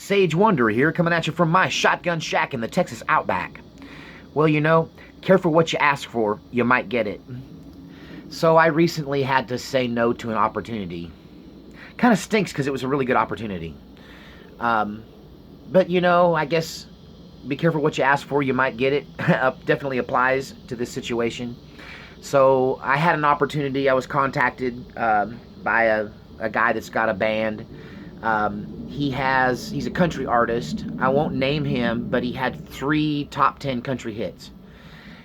Sage Wonder here, coming at you from my shotgun shack in the Texas Outback. Well, you know, careful what you ask for, you might get it. So I recently had to say no to an opportunity. Kind of stinks because it was a really good opportunity. But you know, I guess be careful what you ask for, you might get it. Definitely applies to this situation. So I had an opportunity. I was contacted by a guy that's got a band. He's a country artist. I won't name him, but he had 3 top 10 country hits.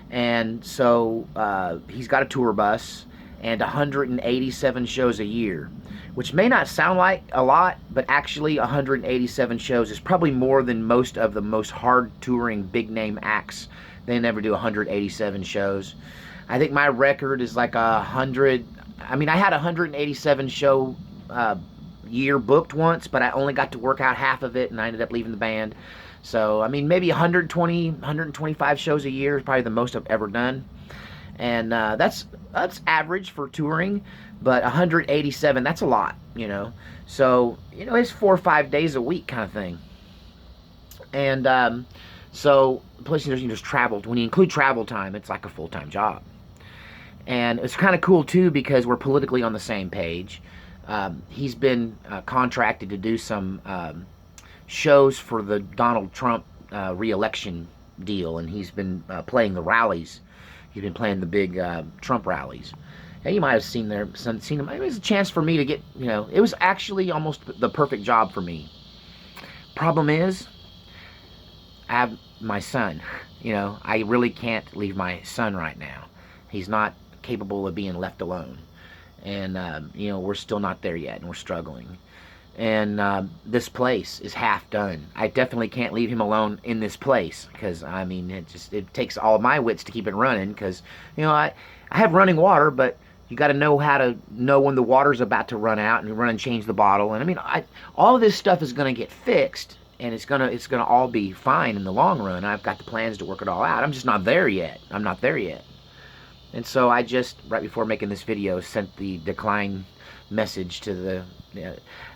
And so he's got a tour bus and 187 shows a year, which may not sound like a lot, but actually 187 shows is probably more than most of the most hard touring big name acts. They never do 187 shows. I think my record is like 100. I mean, I had a 187 show year booked once, but I only got to work out half of it, and I ended up leaving the band. So, I mean, maybe 120, 125 shows a year is probably the most I've ever done. And that's average for touring, but 187, that's a lot, you know. So, you know, it's 4 or 5 days a week kind of thing. And so, plus you just traveled. When you include travel time, it's like a full-time job. And it's kind of cool, too, because we're politically on the same page. He's been contracted to do some shows for the Donald Trump re-election deal, and he's been playing the rallies. He's been playing the big Trump rallies. And you might have seen him. It was a chance for me to get, you know, it was actually almost the perfect job for me. Problem is, I have my son. You know, I really can't leave my son right now. He's not capable of being left alone. And, you know, we're still not there yet, and we're struggling. And this place is half done. I definitely can't leave him alone in this place, because, I mean, it takes all of my wits to keep it running, because, you know, I have running water, but you got to know how to know when the water's about to run out, and run and change the bottle. And, I mean, all of this stuff is going to get fixed, and it's gonna all be fine in the long run. I've got the plans to work it all out. I'm just not there yet. I'm not there yet. And so I just, right before making this video, sent the decline message to the...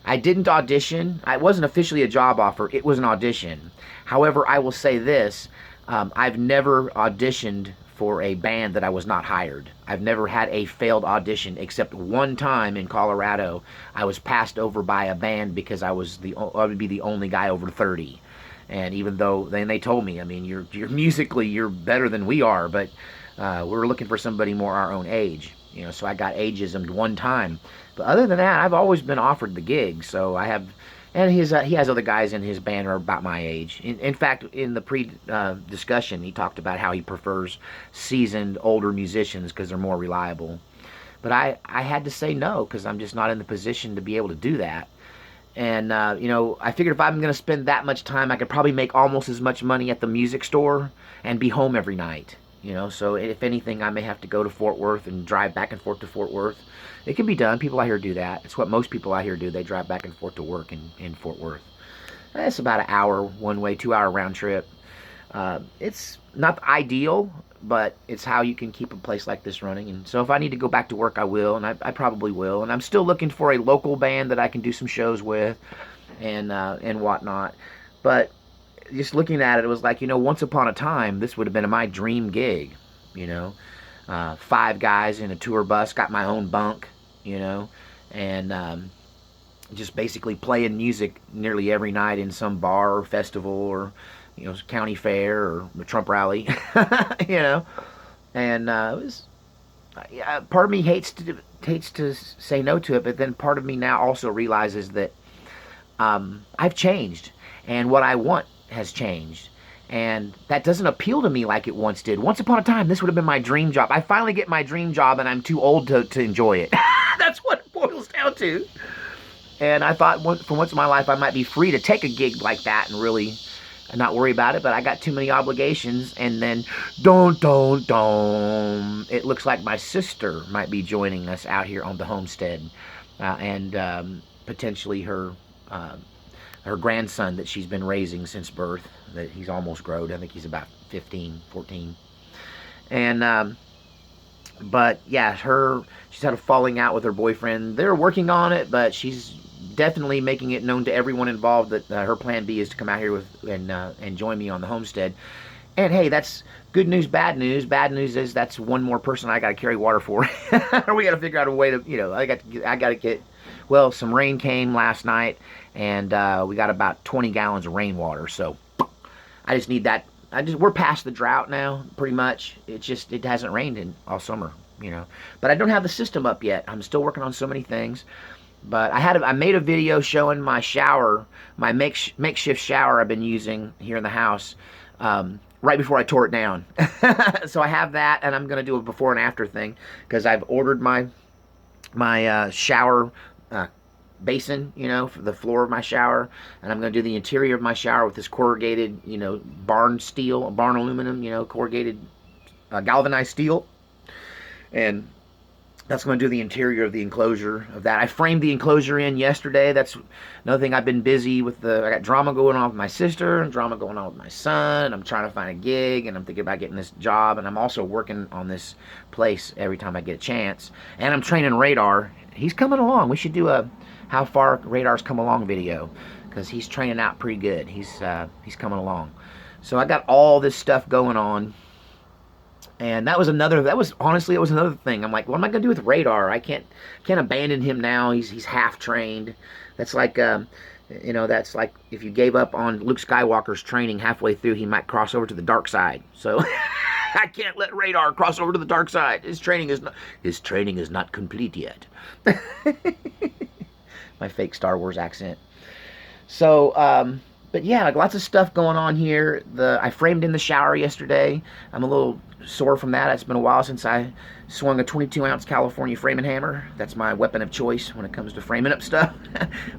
I didn't audition. It wasn't officially a job offer. It was an audition. However, I will say this. I've never auditioned for a band that I was not hired. I've never had a failed audition, except one time in Colorado. I was passed over by a band because I would be the only guy over 30. And even though, then they told me, I mean, you're musically, you're better than we are, but... we're looking for somebody more our own age, you know, so I got ageismed one time. But other than that, I've always been offered the gig, so I have, and he has other guys in his band who are about my age. In fact, in the pre-discussion, he talked about how he prefers seasoned, older musicians because they're more reliable. But I had to say no, because I'm just not in the position to be able to do that. And, you know, I figured if I'm going to spend that much time, I could probably make almost as much money at the music store and be home every night. You know, so if anything, I may have to go to Fort Worth and drive back and forth to Fort Worth. It can be done. People out here do that. It's what most people out here do. They drive back and forth to work in Fort Worth. It's about an hour one-way, 2-hour round trip. It's not ideal, but it's how you can keep a place like this running. And so if I need to go back to work, I will, and I probably will. And I'm still looking for a local band that I can do some shows with and whatnot. But... just looking at it, it was like, you know, once upon a time, this would have been my dream gig, you know. 5 guys in a tour bus, got my own bunk, you know, and just basically playing music nearly every night in some bar or festival or, you know, county fair or a Trump rally, you know. And it was, part of me hates to say no to it, but then part of me now also realizes that I've changed, and what I want has changed, and that doesn't appeal to me like it once did. Once upon a time, this would have been my dream job. I finally get my dream job, and I'm too old to enjoy it. That's what it boils down to. And I thought for once in my life I might be free to take a gig like that and really not worry about it, but I got too many obligations. And then it looks like my sister might be joining us out here on the homestead, and potentially her grandson that she's been raising since birth, that he's almost growed. I think he's about 15, 14. And, but yeah, she's had a falling out with her boyfriend. They're working on it, but she's definitely making it known to everyone involved that her plan B is to come out here and join me on the homestead. And hey, that's good news, bad news. Bad news is that's one more person I got to carry water for. We got to figure out a way to, I got to get, well, some rain came last night, and we got about 20 gallons of rainwater. So I just need that. We're past the drought now, pretty much. It hasn't rained in all summer, But I don't have the system up yet. I'm still working on so many things. But I made a video showing my shower, my makeshift shower I've been using here in the house. Right before I tore it down. So I have that, and I'm going to do a before and after thing, because I've ordered my shower basin, for the floor of my shower, and I'm going to do the interior of my shower with this corrugated, barn steel, barn aluminum, corrugated galvanized steel, and that's going to do the interior of the enclosure of that. I framed the enclosure in yesterday. That's another thing I've been busy with. I got drama going on with my sister and drama going on with my son. I'm trying to find a gig, and I'm thinking about getting this job. And I'm also working on this place every time I get a chance. And I'm training Radar. He's coming along. We should do a how far Radar's come along video, because he's training out pretty good. He's coming along. So I got all this stuff going on. And that was another thing. I'm like, what am I going to do with Radar? I can't abandon him now. He's half trained. That's like, that's like if you gave up on Luke Skywalker's training halfway through, he might cross over to the dark side. So I can't let Radar cross over to the dark side. His training is not complete yet. My fake Star Wars accent. So, but yeah, like lots of stuff going on here. I framed in the shower yesterday. I'm a little sore from that. It's been a while since I swung a 22-ounce California framing hammer. That's my weapon of choice when it comes to framing up stuff.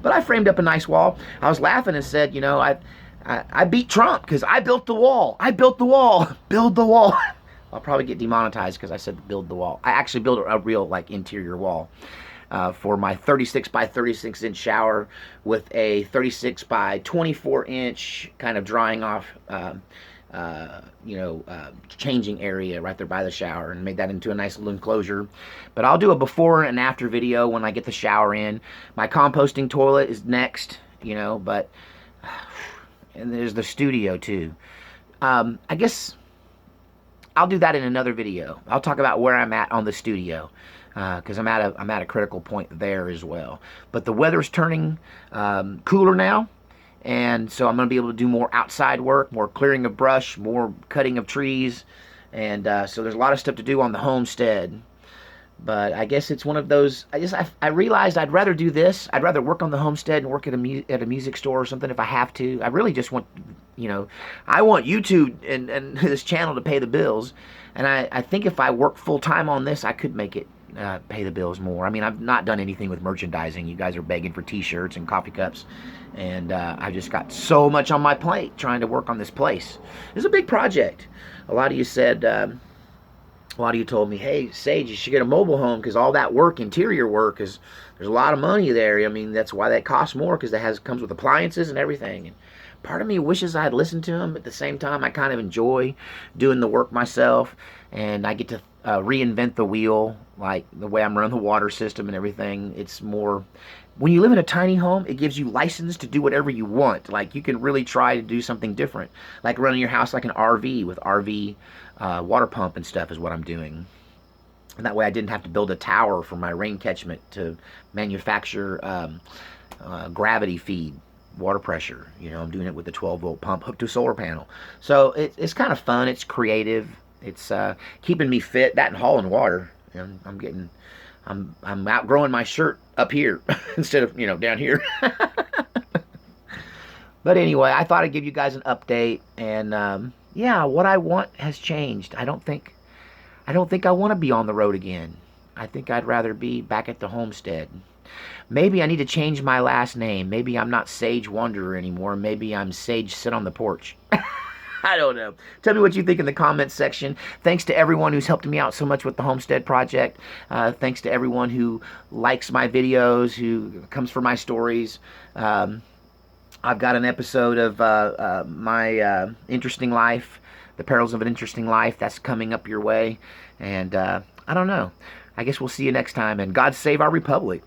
But I framed up a nice wall. I was laughing and said, I beat Trump because I built the wall. I built the wall. Build the wall. I'll probably get demonetized because I said build the wall. I actually built a real interior wall. For my 36 by 36 inch shower with a 36 by 24 inch kind of drying off, changing area right there by the shower, and made that into a nice little enclosure. But I'll do a before and after video when I get the shower in. My composting toilet is next, but, and there's the studio too. I guess I'll do that in another video. I'll talk about where I'm at on the studio. Because I'm at a critical point there as well. But the weather's turning cooler now, and so I'm going to be able to do more outside work, more clearing of brush, more cutting of trees, and so there's a lot of stuff to do on the homestead. But I guess it's one of those. I realized I'd rather do this. I'd rather work on the homestead and work at a music store or something if I have to. I really just want, I want YouTube and this channel to pay the bills. And I think if I work full time on this, I could make it pay the bills more. I mean, I've not done anything with merchandising. You guys are begging for t-shirts and coffee cups, and I've just got so much on my plate trying to work on this place. It's a big project. A lot of you said, a lot of you told me, hey, Sage, you should get a mobile home because all that work, interior work, there's a lot of money there. I mean, that's why that costs more, because it comes with appliances and everything. And part of me wishes I had listened to him. At the same time, I kind of enjoy doing the work myself, and I get to reinvent the wheel, like the way I'm running the water system and everything. It's more, when you live in a tiny home, it gives you license to do whatever you want. Like, you can really try to do something different, like running your house like an RV with RV water pump and stuff is what I'm doing. And that way I didn't have to build a tower for my rain catchment to manufacture gravity feed water pressure. I'm doing it with a 12-volt pump hooked to a solar panel. So it's kind of fun. It's creative. It's keeping me fit. That and hauling water. I'm outgrowing my shirt up here instead of down here. But anyway, I thought I'd give you guys an update. And yeah, what I want has changed. I don't think I want to be on the road again. I think I'd rather be back at the homestead. Maybe I need to change my last name. Maybe I'm not Sage Wanderer anymore. Maybe I'm Sage Sit on the Porch. I don't know. Tell me what you think in the comments section. Thanks to everyone who's helped me out so much with the Homestead Project. Thanks to everyone who likes my videos, who comes for my stories. I've got an episode of my interesting life, The Perils of an Interesting Life, that's coming up your way. And I don't know. I guess we'll see you next time. And God save our republic.